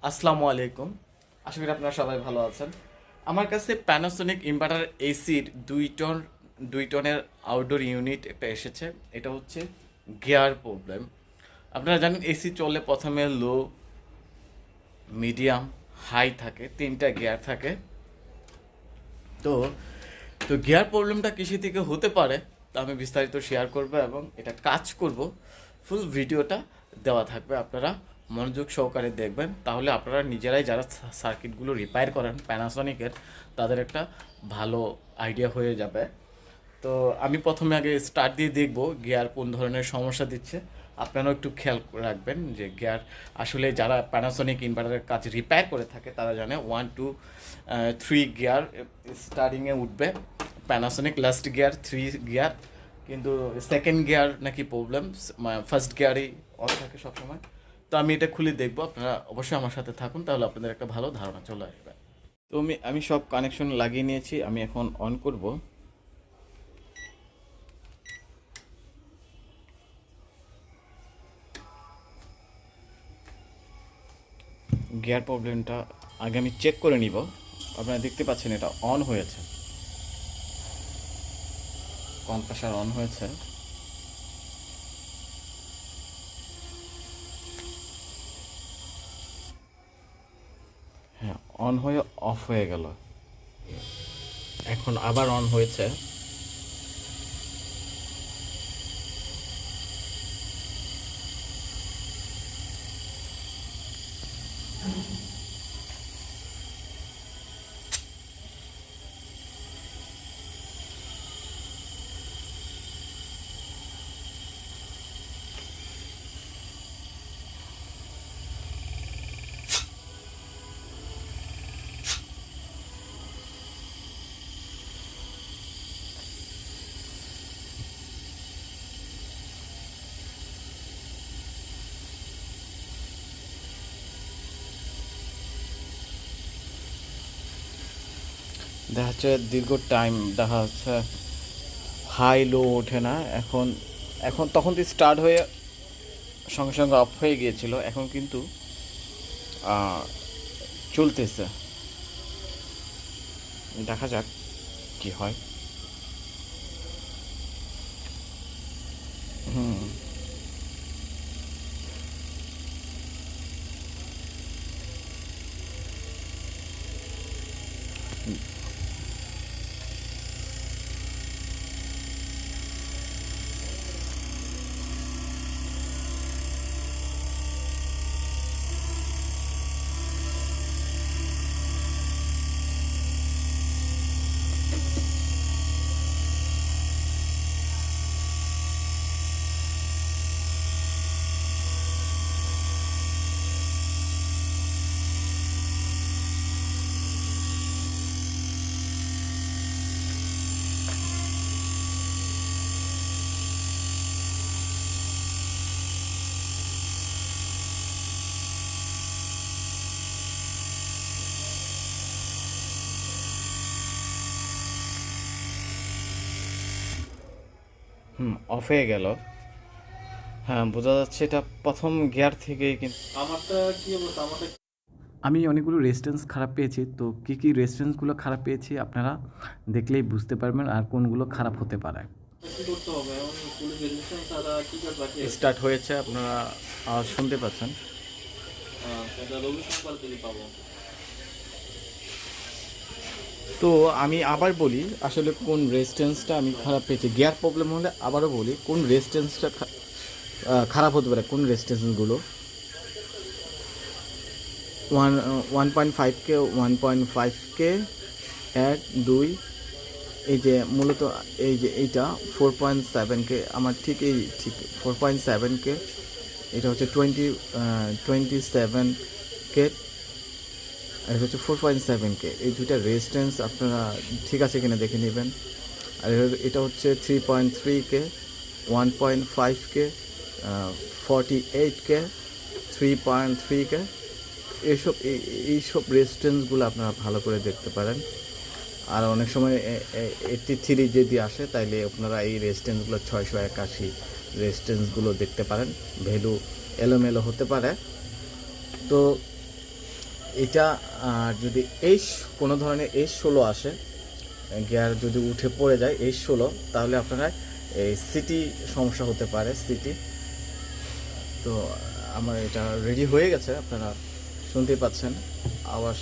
আসসালামু আলাইকুম। আশা করি আপনারা সবাই ভালো আছেন। আমার কাছে প্যানাসোনিক ইনভার্টার এসির 2 টনের আউটডোর ইউনিট একটা এসেছে। এটা হচ্ছে গিয়ার প্রবলেম। আপনারা জানেন এসি চললে প্রথমে লো, মিডিয়াম, হাই থাকে, 3টা গিয়ার থাকে। তো তো গিয়ার প্রবলেমটা কিসে থেকে হতে পারে তা আমি বিস্তারিত শেয়ার করব এবং এটা কাজ করব। ফুল ভিডিওটা দেওয়া থাকবে, আপনারা মনোযোগ সহকারে দেখবেন, তাহলে আপনারা নিজেরাই যারা সার্কিটগুলো রিপেয়ার করেন প্যানাসনিকের তাদের একটা ভালো আইডিয়া হয়ে যাবে। তো আমি প্রথমে আগে স্টার্ট দিয়ে দেখব গিয়ার কোন ধরনের সমস্যা দিচ্ছে। আপনারাও একটু খেয়াল রাখবেন যে গিয়ার আসলে যারা প্যানাসনিক ইনভার্টারের কাজ রিপেয়ার করে থাকে তারা জানে 1 2 3 গিয়ার স্টার্টিংয়ে উঠবে প্যানাসনিক, লাস্ট গিয়ার 3 গিয়ার, কিন্তু সেকেন্ড গিয়ার নাকি প্রবলেম, ফার্স্ট গিয়ারই অন থাকে সবসময়। তো আমি এটা খুলে দেখব, আপনারা অবশ্যই আমার সাথে থাকুন, তাহলে আপনাদের একটা ভালো ধারণা চলে আসবে। তো আমি সব কানেকশন লাগিয়ে নিয়েছি, আমি এখন অন করব। গিয়ার প্রবলেমটা আগে আমি চেক করে নিব। আপনারা দেখতে পাচ্ছেন এটা অন হয়েছে, কম্প্রেসার অন হয়েছে। হ্যাঁ, অন হয়ে অফ হয়ে গেল, এখন আবার অন হয়েছে। দেখা যাচ্ছে দীর্ঘ টাইম দেখা যাচ্ছে হাই লো ওঠে না। এখন এখন তখন তো স্টার্ট হয়ে সঙ্গে সঙ্গে অফ হয়ে গিয়েছিল, এখন কিন্তু চলতেছে। দেখা যাক কি হয়। হুম, অফ হয়ে গেল। হ্যাঁ, বোঝা যাচ্ছে এটা প্রথম গিয়ার থেকেই কিন্তু আমারটা কি অবস্থা? আমারটা আমি অনেকগুলো রেজিস্ট্যান্স খারাপ পেয়েছি। তো কী কী রেজিস্ট্যান্সগুলো খারাপ পেয়েছি আপনারা দেখলেই বুঝতে পারবেন আর কোনগুলো খারাপ হতে পারে। কি করতে হবে? এখন পুলিশ রেজিস্ট্রেশন ছাড়া কি কাজ বাকি আছে? স্টার্ট হয়েছে, আপনারা আওয়াজ শুনতে পাচ্ছেন। সেটা রবি সোমবার থেকে পাবো। তো আমি আবার বলি আসলে কোন রেজিস্ট্যান্সটা আমি খারাপ পেয়েছি। গিয়ার প্রবলেম হলে আবারও বলি কোন রেজিস্ট্যান্সটা খারাপ হতে পারে, কোন রেজিস্ট্যান্সগুলো 1.5K 1.5K 1 2, এই যে মূলত এই যে এইটা 4.7K, আমার ঠিক 4.7K, এটা হচ্ছে 27K, আর এটা হচ্ছে 4.7K। এই দুইটা রেজিস্ট্যান্স আপনারা ঠিক আছে কিনা দেখে নেবেন। আর এটা হচ্ছে 3.3K 1.5K 48K 3.3K। এইসব রেজিস্ট্যান্সগুলো আপনারা ভালো করে দেখতে পারেন। আর অনেক সময় 83 যদি আসে তাইলে আপনারা এই রেজিস্ট্যান্সগুলো 681 রেজিস্ট্যান্সগুলো দেখতে পারেন, ভ্যালু এলোমেলো হতে পারে। তো এটা যদি কোনো ধরনের S16 আসে, গিয়ার যদি উঠে পড়ে যায় S16, তাহলে আপনারা এই সিটি সমস্যা হতে পারে, সিটি। তো আমার এটা রেডি হয়ে গেছে, আপনারা শুনতেই পাচ্ছেন আওয়াজ।